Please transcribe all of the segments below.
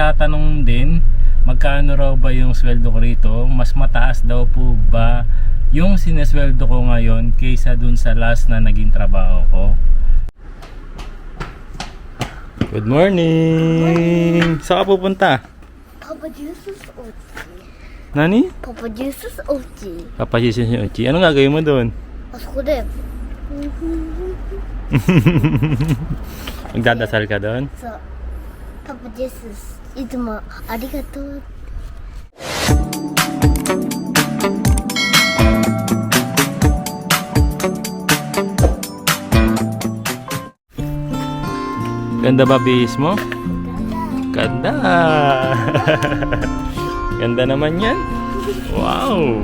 nagtatanong din magkano raw ba yung sweldo ko rito. Mas mataas daw po ba yung sinesweldo ko ngayon kaysa dun sa last na naging trabaho ko. Good morning! Saan ka pupunta? Papa Jesus Ochi. Nani? Papa Jesus Ochi. Papa Jesus Ochi. Anong gagawin mo doon? あそこで Magdadasal ka doon? そうパパジェスいつもありがとう Ganda ba bihis mo? Ganda! Ganda naman yan. Wow!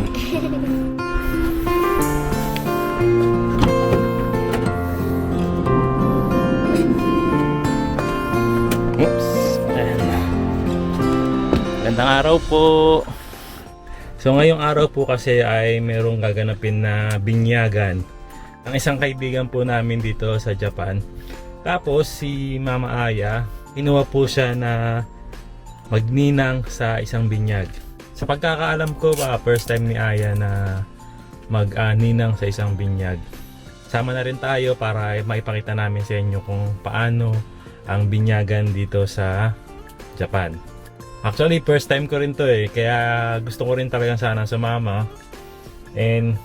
Oops! Ayan. Gandang araw po! So ngayong araw po kasi ay merong gaganapin na binyagan ang isang kaibigan po namin dito sa Japan. Tapos si Mama Aya, kinuha po siya na magninang sa isang binyag. Sa pagkakaalam ko ba, first time ni Aya na magninang sa isang binyag. Sama na rin tayo para maipakita namin sa inyo kung paano ang binyagan dito sa Japan. Actually, first time ko rin to kaya gusto ko rin talagang sana sumama. And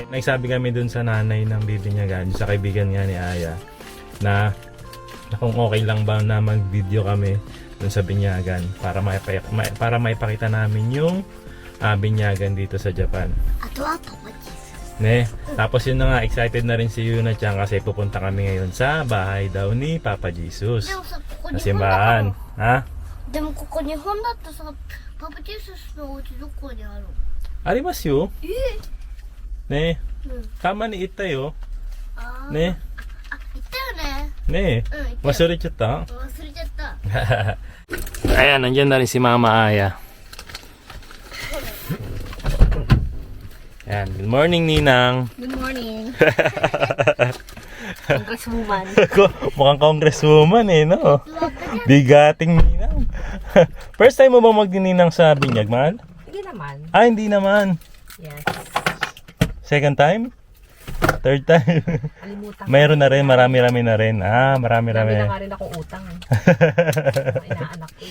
nagsabi kami dun sa nanay ng bibinyagan, sa kaibigan nga ni Aya, na kung okay lang ba na mag-video kami dun sa binyagan para maipakita namin yung binyagan dito sa Japan. あとはパパジェス Ne? Tapos yun na nga, excited na rin si Yuna-chan kasi pupunta kami ngayon sa bahay daw ni Papa Jesus. でもさここ Sa 日本だ simbahan. Ha? でもここ日本だとさパパジェスのお家どこにあるの Arimasu? え Ne? うん Tama ni itayo. あー Ne? あ行ったよね Ne? うん行ったよ Masurit-chata? 忘れちゃった Ayan, nandiyan na rin si Mama Aya. Ayan, good morning Ninang. Good morning Congresswoman Mukhang congresswoman no? Bigating Ninang. First time mo ba magdininang sa binyag, man? Hindi naman. Hindi naman. Yes. Second time? Third time? Alimutan. Mayroon na rin, marami-rami na rin. Marami-rami. Marami na nga rin akong utang. Mga inaanak ko.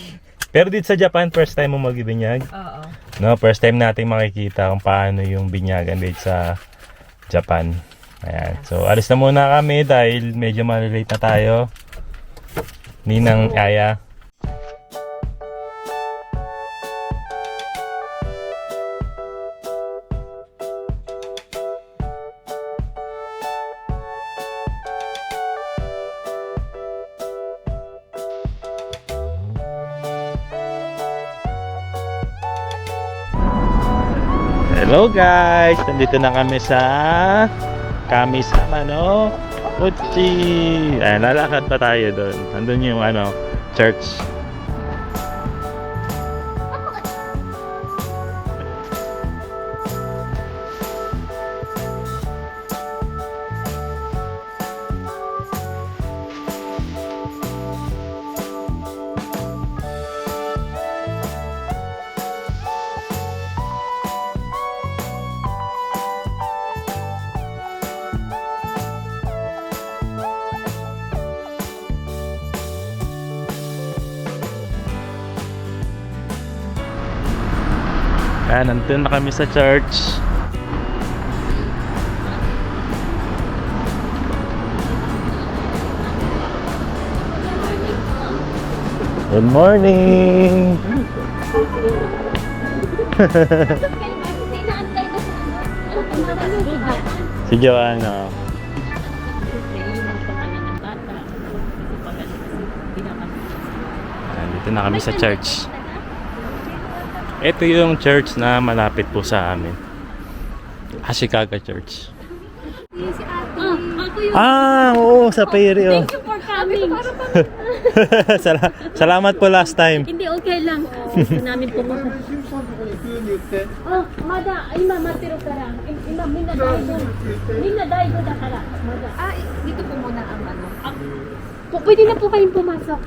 Pero dito sa Japan, first time mo magbinyag? Oo. No, first time nating makikita kung paano yung binyagan dito sa Japan. Ayan. So, alis na muna kami dahil medyo malilate na tayo. Ninang Aya. Hello guys! Nandito na kami sa Kamisama no Uchi. Ayan, lalakad pa tayo doon. Nandun yung church. Ayan, nandun na kami sa church. Good morning! Si Joanna. Dito na kami sa church. Ito yung church na malapit po sa amin. Ashikaga Church. Oo, sa Peri. Thank you for coming. Salamat po last time. Hindi, okay lang. Gusto namin pumunta. Oh, mada, ima matiro kara. Ima, minna daigo da kara. Mada. Dito po muna ang ano. Pwede na po kayong pumasok.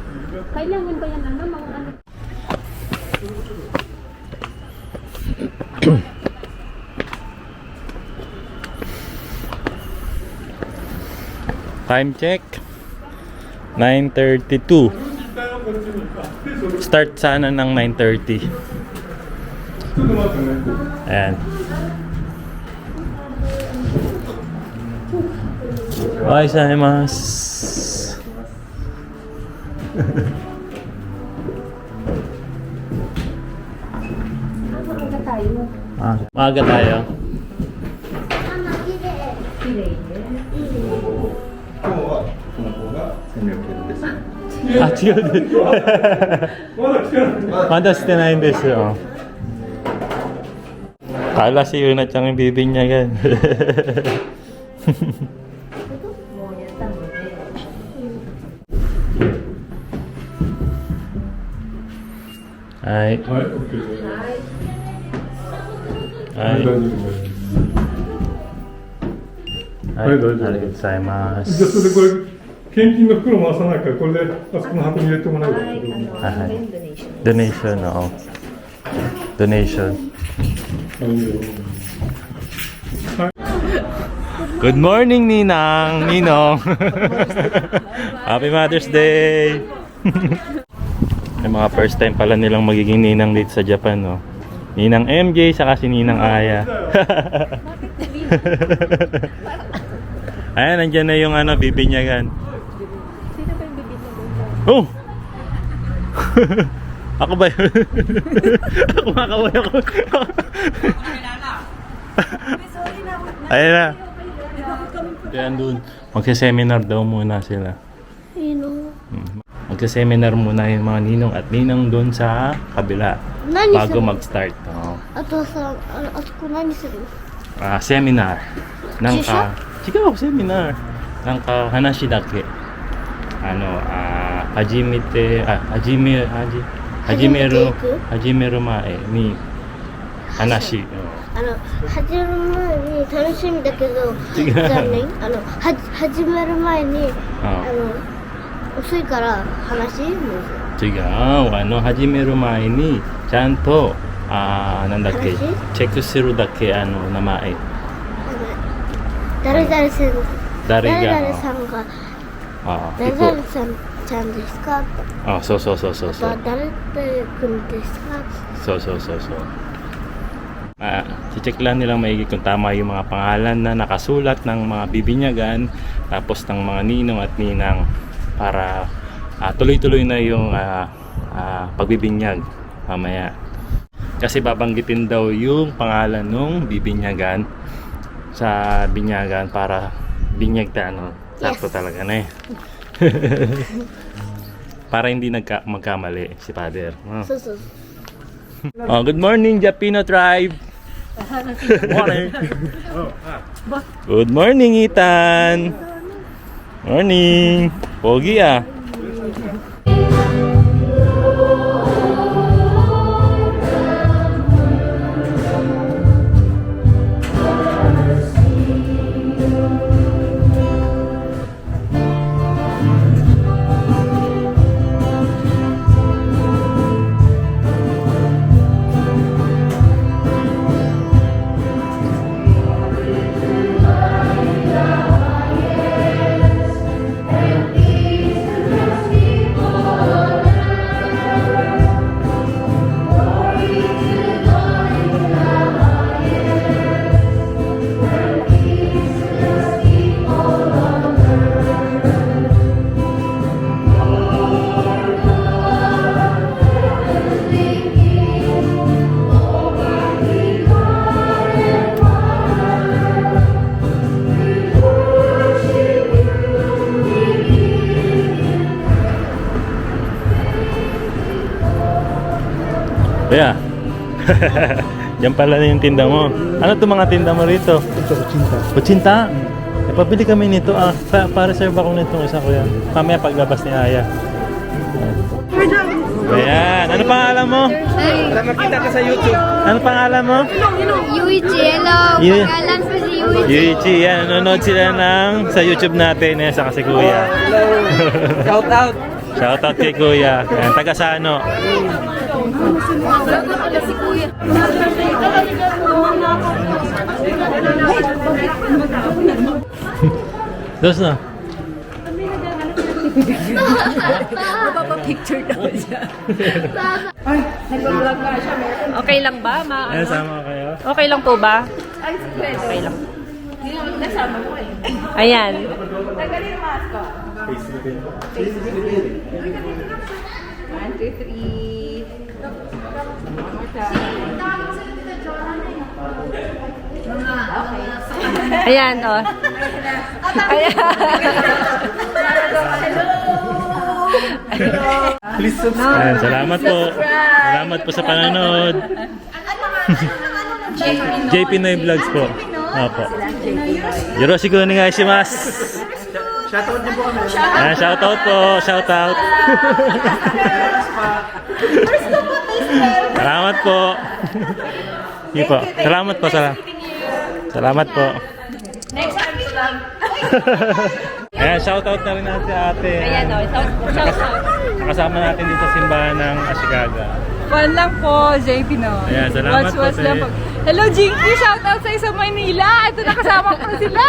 Kailangan ba yan mga ano? Time check. 9:32. Start sana ng 9:30. Ayan. Ay, gozaimasu. Maaga tayo. Ah, 違うね。まだしてないんですよ。Kala si Yuna tsang yung bibinyagan. Ay. はい、OK です。はい。はい大丈夫ですありがとうございます。じゃあそれでこれ献金の袋回さないからこれであそこの箱に入れてもらうから。はい、はい全ドネーション。 Donation, oo. Donation. Good morning, Ninang! Ninong! Happy Mother's Day! May mga first time pala nilang magiging ninang dito sa Japan, no? Ninang MJ, saka si Ninang Aya. Ayan, nandyan na yung ano, bibinyagan. Sino ba yung bibinyagan? Oh! Ako ba yun? Ako makakaway ako. Ayan na. Ayan dun. Magsa-seminar daw muna sila. Magsa-seminar muna yung mga ninong at ninang dun sa kabila. Nani Bago sa- mag-start. Oo. あとさ、あそこ何する Seminar. Nang Shisha? Chigaw, seminar. Nang hanashi dake. Ano, hajimeru mae ni hanashi. 始める前に楽しみだけど、違う残念。始める前に、あ遅いから話むず Chigaw, ano, hajimeru mae ni chanto, nandake, Hanashi? check suru dake, ano, na mae. 誰々さん、誰が誰々さんが、誰iko. 々さんちゃんですか So. あとは誰々君ですか So. Si-check lang nilang maigi kung tama yung mga pangalan na nakasulat ng mga bibinyagan, tapos ng mga ninong at ninang para tuloy-tuloy na yung pagbibinyag mamaya. Kasi babanggitin daw yung pangalan ng bibinyagan sa binyagan para binyag ta ano. Sakto talaga na eh. Para hindi magkamali si Father. Oh. そうそう。 Good morning, Japino tribe. Morning. Good morning, Ethan. Morning. Pogi ah. Kuya. Yan pala na yung tinda mo. Ano itong mga tinda mo rito? Ito, cinta. Kutsinta? Eh, pabili kami nito ah. Pa-reserve ako nitong isa kuya. Mamaya paglabas ni Aya. Ayan. Ano pangalan mo? Para makita ka sa YouTube. Ano pangalan mo? Yuichi, hello. Yeah. Pangalan ko si Yuichi. Yuichi. Yan. Nanonood sila sa YouTube natin. Yan, saka si Kuya. Shout out. Shoutout kay Kuya. Yan, taga Sano. Dos na. Mapapapicture daw siya. Nag-vlog nga siya. Okay lang ba? Ayan, sama kayo. Okay lang po ba? Okay lang. Ayan. One, two, three. Ayan, oh. Ayan. Please subscribe. Ayan, salamat po. Salamat po sa panonood. JP Noy Vlogs po. Opo. Yoroshiku onegaishimasu. Shoutout niyo po kami. Ayan, shoutout po. Shoutout. Salamat po. Sige po. Salamat po. Salamat po. Next time to lang. Ayan, shoutout na rin natin si ate. Ayan, oh. Shout out. Nakasama natin dito sa simbahan ng Ashikaga. Fun lang po, JP no. Ayan, salamat po, Watch lang te. po. Hello, Jinky! Shoutout sa isang Maynila! Ito nakasama ko na sila!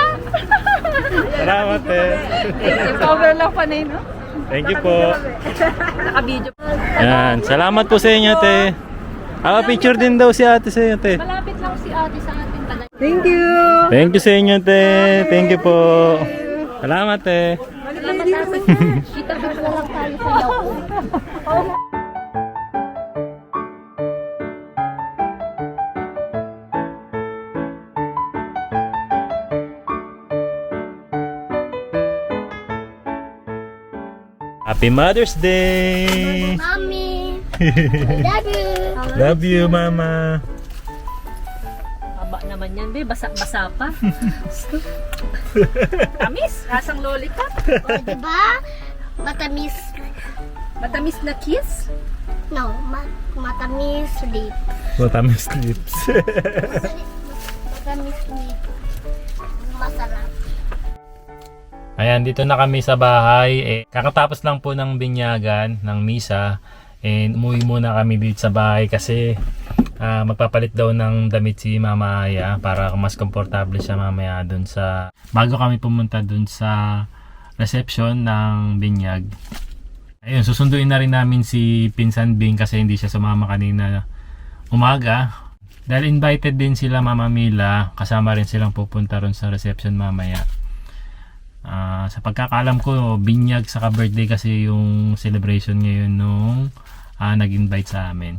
Salamat eh. Sobrang lang panay, no? Thank you po. Naka-video. Ayan, salamat po sa inyo, te. Picture din daw si ate sa inyo, te. Malapit lang si ate sa atin. Thank you! Thank you sa inyo, te. Thank you po. Salamat, te. Kita-kita lang tayo sa loob. Happy Mother's Day! Mommy, I love you. Love you, Mama. Haba naman yan, be. Basa-basa pa. Tamis. Asang lollipop. O, diba? Matamis. Matamis na kiss. No, matamis lip. Matamis lips. Matamis lip. Masarap. Ayan, dito na kami sa bahay. Kakatapos lang po ng binyagan, ng misa. And umuwi muna kami dito sa bahay kasi magpapalit daw ng damit si Mama Aya para mas komportable siya mamaya dun sa... Bago kami pumunta dun sa reception ng binyag. Ayun, susunduin na rin namin si Pinsan Bing kasi hindi siya sumama kanina umaga. Dahil invited din sila Mama Mila, kasama rin silang pupunta ron sa reception mamaya. Sa pagkakaalam ko, binyag saka birthday kasi yung celebration ngayon nung nag-invite sa amin.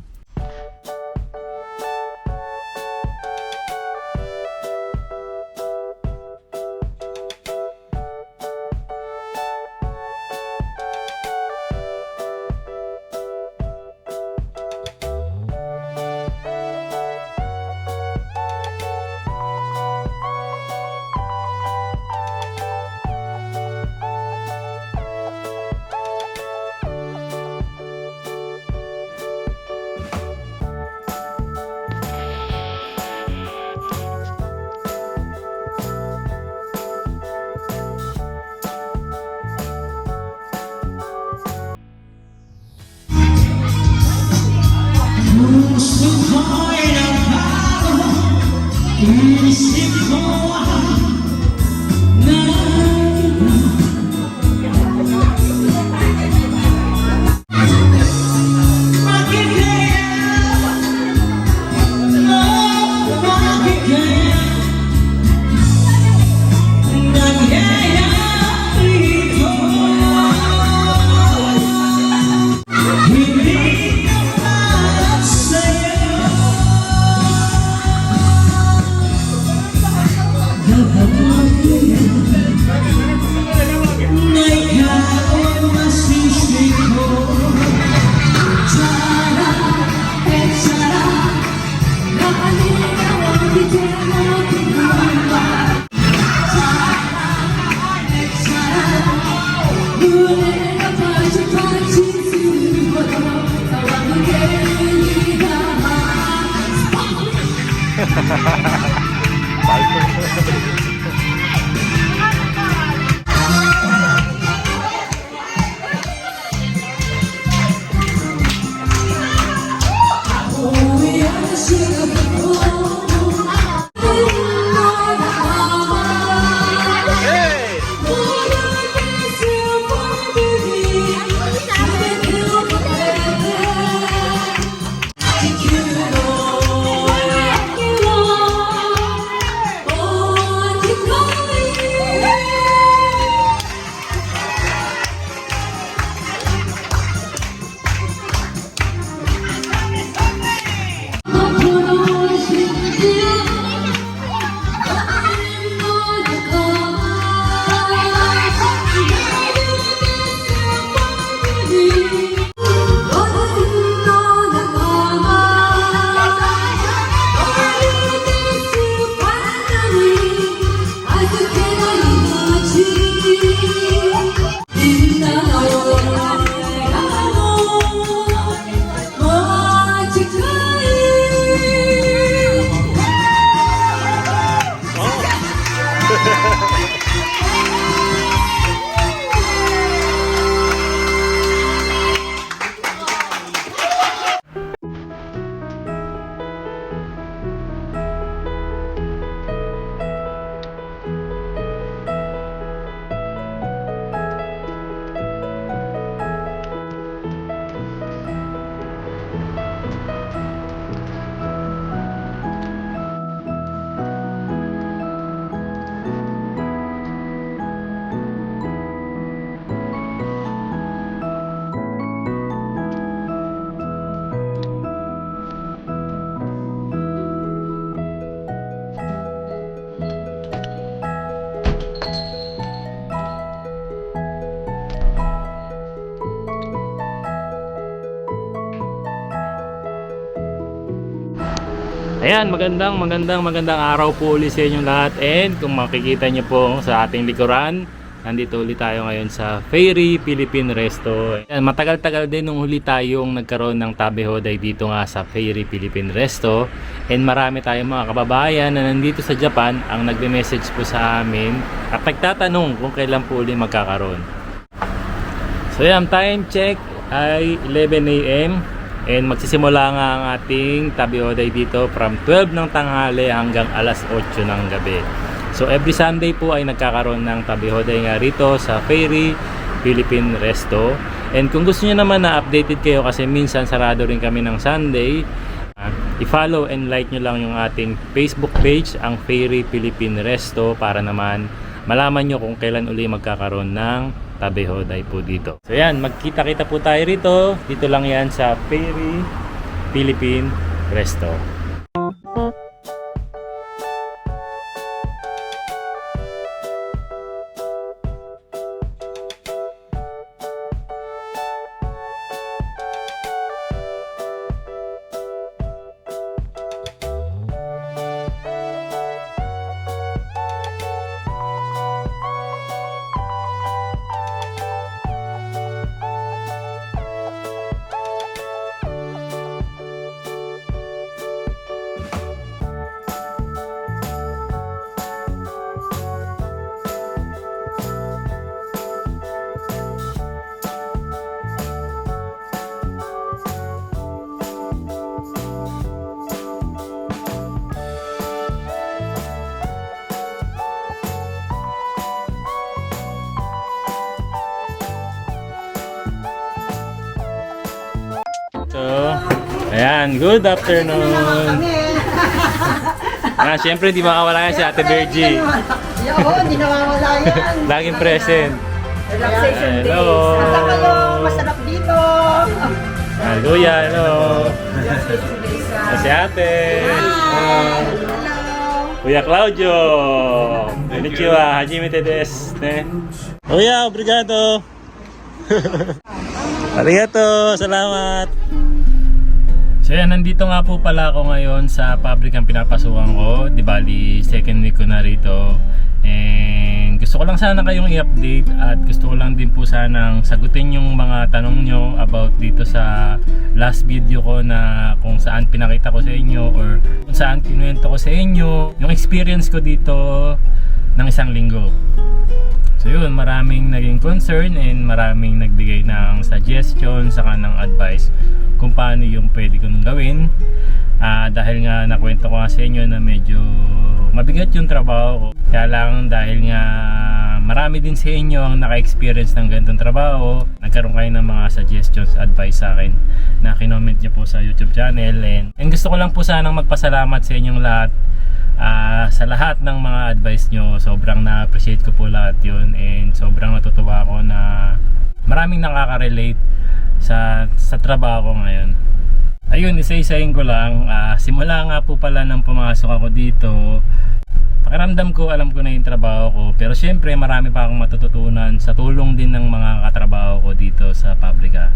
Ayan, magandang araw po ulit sa inyong lahat. And kung makikita nyo po sa ating likuran, nandito ulit tayo ngayon sa Fairy Philippine Resto. Ayan, matagal-tagal din nung huli tayong nagkaroon ng Tabe Hoday dito nga sa Fairy Philippine Resto. And marami tayong mga kababayan na nandito sa Japan ang nagme-message po sa amin at nagtatanong kung kailan po ulit magkakaroon. So yan, time check ay 11 AM. And magsisimula nga ang ating Tabe Hoday dito from 12 ng tanghali hanggang alas 8 ng gabi. So every Sunday po ay nagkakaroon ng Tabe Hoday nga rito sa Fairy Philippine Resto. And kung gusto niyo naman na updated kayo kasi minsan sarado rin kami ng Sunday, i-follow and like nyo lang yung ating Facebook page, ang Fairy Philippine Resto, para naman malaman nyo kung kailan uli magkakaroon ng Tabe Hoday po dito. So yan, magkita-kita po tayo rito. Dito lang yan sa Fairy Philippine Resto. So, ayan, good afternoon. Siyempre di makawala yan si Ate Virgie. Oo, hindi nawawala yan. Laging present. Relaxation days. Hello. Punta kayo, masarap dito. Kuya, hello. Relaxation days sa... Si Ate. Hello. Kuya Claudio. Konnichiwa, hajimete desu. Kuya, obrigado. Arigato, salamat. So yan, nandito nga po pala ako ngayon sa pabrikang pinapasukan ko. Di bali, second week ko na rito. And gusto ko lang sana kayong i-update at gusto ko lang din po sanang sagutin yung mga tanong nyo about dito sa last video ko na kung saan pinakita ko sa inyo or kung saan kinuwento ko sa inyo yung experience ko dito ng isang linggo. So yun, maraming naging concern and maraming nagbigay ng suggestion saka ng advice kung paano yung pwede kong gawin. Dahil nga nakwento ko nga sa inyo na medyo mabigat yung trabaho ko. Kaya lang dahil nga marami din sa inyo ang naka-experience ng ganitong trabaho, nagkaroon kayo ng mga suggestions, advice sa akin na kinoment nyo po sa YouTube channel. And gusto ko lang po sanang magpasalamat sa inyong lahat. Sa lahat ng mga advice nyo, sobrang na-appreciate ko po lahat yun, and sobrang natutuwa ako na maraming nakaka-relate sa trabaho ko ngayon. Ayun, isa-isahin ko lang, simula nga po pala nang pumasok ako dito, pakiramdam ko, alam ko na yung trabaho ko, pero syempre marami pa akong matututunan sa tulong din ng mga katrabaho ko dito sa pabrika.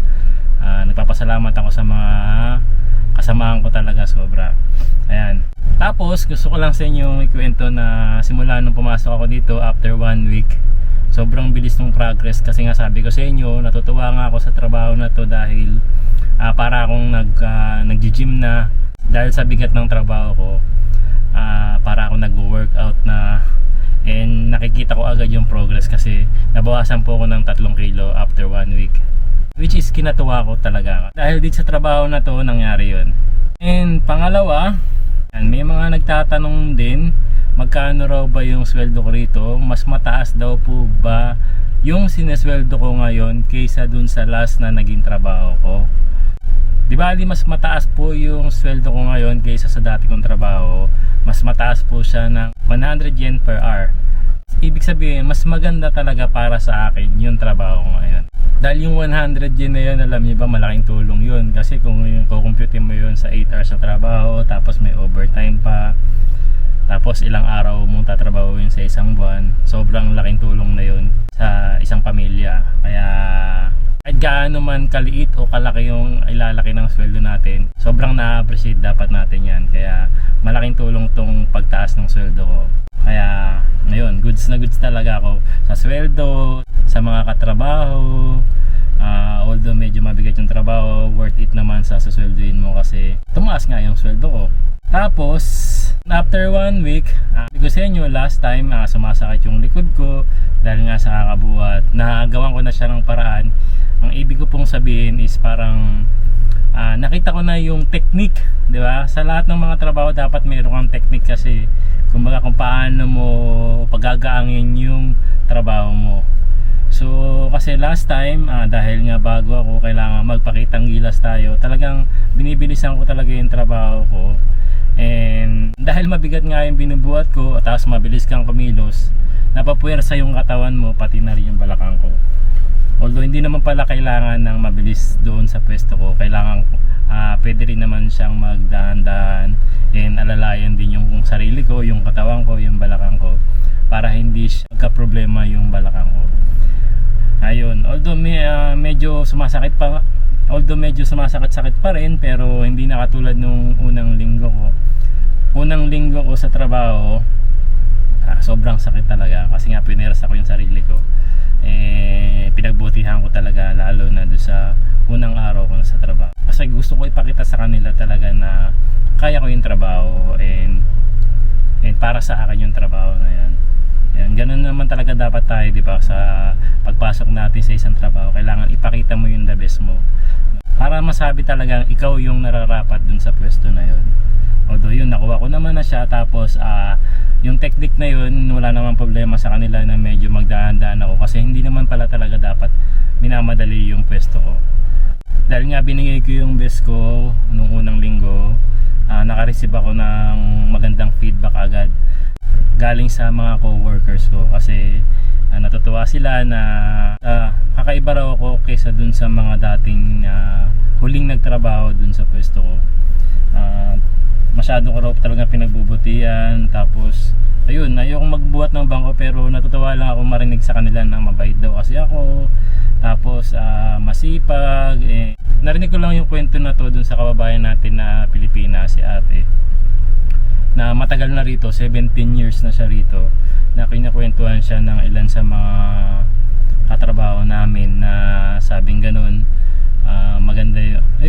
Nagpapasalamat ako sa mga kasamahan ko talaga, sobra. Ayan. Tapos gusto ko lang sa inyo ikwento na simula nung pumasok ako dito after 1 week, sobrang bilis ng progress kasi nga sabi ko sa inyo, natutuwa nga ako sa trabaho na to dahil para akong nag-gym na dahil sa bigat ng trabaho ko. Para akong nag-workout na, and nakikita ko agad yung progress kasi nabawasan po ako ng 3 kilo after 1 week, which is kinatuwa ko talaga dahil dito sa trabaho na to nangyari yun. And pangalawa, may mga nagtatanong din magkano raw ba yung sweldo ko rito. Mas mataas daw po ba yung sinesweldo ko ngayon kaysa dun sa last na naging trabaho ko? Di bali mas mataas po yung sweldo ko ngayon kaysa sa dati kong trabaho. Mas mataas po siya ng 100 yen per hour. Ibig sabihin mas maganda talaga para sa akin yung trabaho ko ngayon. Dahil yung 100 yen na yun, alam niyo ba, malaking tulong yun. Kasi kung kukumputin mo yun sa 8 hours na trabaho, tapos may overtime pa, tapos ilang araw mong tatrabaho yun sa isang buwan, sobrang laking tulong na yun sa isang pamilya. Kaya kahit gaano man kaliit o kalaki yung ilalaki ng sweldo natin, sobrang sobrang na-appreciate dapat natin yan. Kaya malaking tulong tong pagtaas ng sweldo ko. Kaya ngayon, goods na goods talaga ako sa sweldo, sa mga katrabaho. Although medyo mabigat yung trabaho, worth it naman sa susweldoin mo kasi tumaas nga yung sweldo ko. Tapos after 1 week, sabi ko sa inyo last time, sumasakit yung likod ko dahil nga sa kakabuhat. Nagawan ko na siya ng paraan. Ang ibig ko pong sabihin is parang nakita ko na yung technique, di ba? Sa lahat ng mga trabaho dapat mayroon kang technique kasi kumbaga kung paano mo pagagaangin yung trabaho mo. So kasi last time, dahil nga bago ako, kailangan magpakitang gilas tayo. Talagang binibilisan ko talaga yung trabaho ko. And dahil mabigat nga yung binubuhat ko, at tapos mabilis kang kumilos, napapuwersa yung katawan mo, pati na rin yung balakang ko. Although hindi naman pala kailangan ng mabilis doon sa pwesto ko, kailangan pwede rin naman siyang magdahan-dahan and alalayan din yung sarili ko, yung katawan ko, yung balakang ko, para hindi siya magka-problema yung balakang ko. Ayun, although medyo sumasakit pa rin, pero hindi na katulad nung unang linggo ko. Unang linggo ko sa trabaho, sobrang sakit talaga kasi nga pinersa ko yung sarili ko. Pinagbutihan ko talaga, lalo na doon sa unang araw ko sa trabaho. Kasi gusto ko ipakita sa kanila talaga na kaya ko yung trabaho and para sa akin yung trabaho na yan. Yan, ganun naman talaga dapat tayo, di ba? Sa pagpasok natin sa isang trabaho, kailangan ipakita mo yung the best mo para masabi talagang ikaw yung nararapat dun sa pwesto na yun. Although yun, nakuha ko naman na siya. Tapos yung technique na yun, wala naman problema sa kanila na medyo magdaan-daan ako kasi hindi naman pala talaga dapat minamadali yung pwesto ko. Dahil nga binigay ko yung best ko nung unang linggo, nakareceive ako ng magandang feedback agad galing sa mga co-workers ko kasi natutuwa sila na kakaiba raw ako kaysa dun sa mga dating huling nagtrabaho dun sa pwesto ko. Masyado ko raw talaga pinagbubutihan. Tapos ayun, ayokong magbuhat ng bangko, pero natutuwa lang ako marinig sa kanila na mabait daw kasi ako, tapos masipag. Narinig ko lang yung kwento na to dun sa kababayan natin na Pilipina, si ate, na matagal na rito, 17 years na siya rito, na kinakwentuhan siya ng ilan sa mga katrabaho namin na sabing ganun,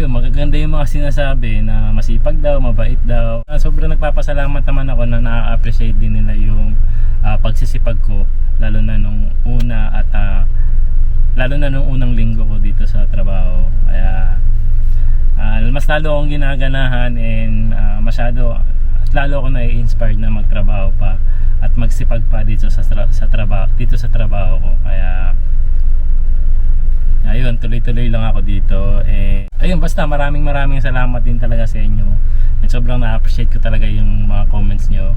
maganda yung mga sinasabi na masipag daw, mabait daw. Sobrang nagpapasalamat naman ako na na-appreciate din nila yung pagsisipag ko, lalo na nung unang linggo ko dito sa trabaho. Kaya mas lalo akong ginaganahan and lalo ako na-inspired na magtrabaho pa at magsipag pa dito sa trabaho ko. Kaya ayun, tuloy-tuloy lang ako dito. Ayun, basta maraming salamat din talaga sa inyo. And sobrang na-appreciate ko talaga yung mga comments nyo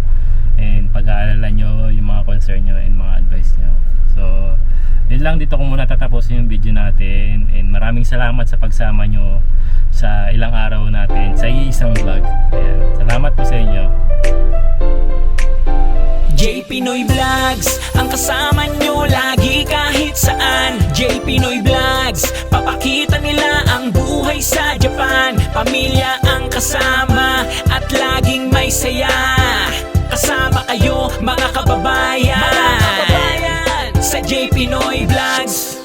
and pag-aalala nyo, yung mga concern nyo and mga advice nyo. So yun lang, dito ko muna tatapusin yung video natin. And maraming salamat sa pagsama nyo sa ilang araw natin sa isang vlog. Ayan, salamat po sa inyo. J Pinoy Vlogs, ang kasama nyo lagi kahit saan. J Pinoy Vlogs, papakita nila ang buhay sa Japan. Pamilya ang kasama at laging may saya. Kasama kayo mga kababayan sa J Pinoy Vlogs.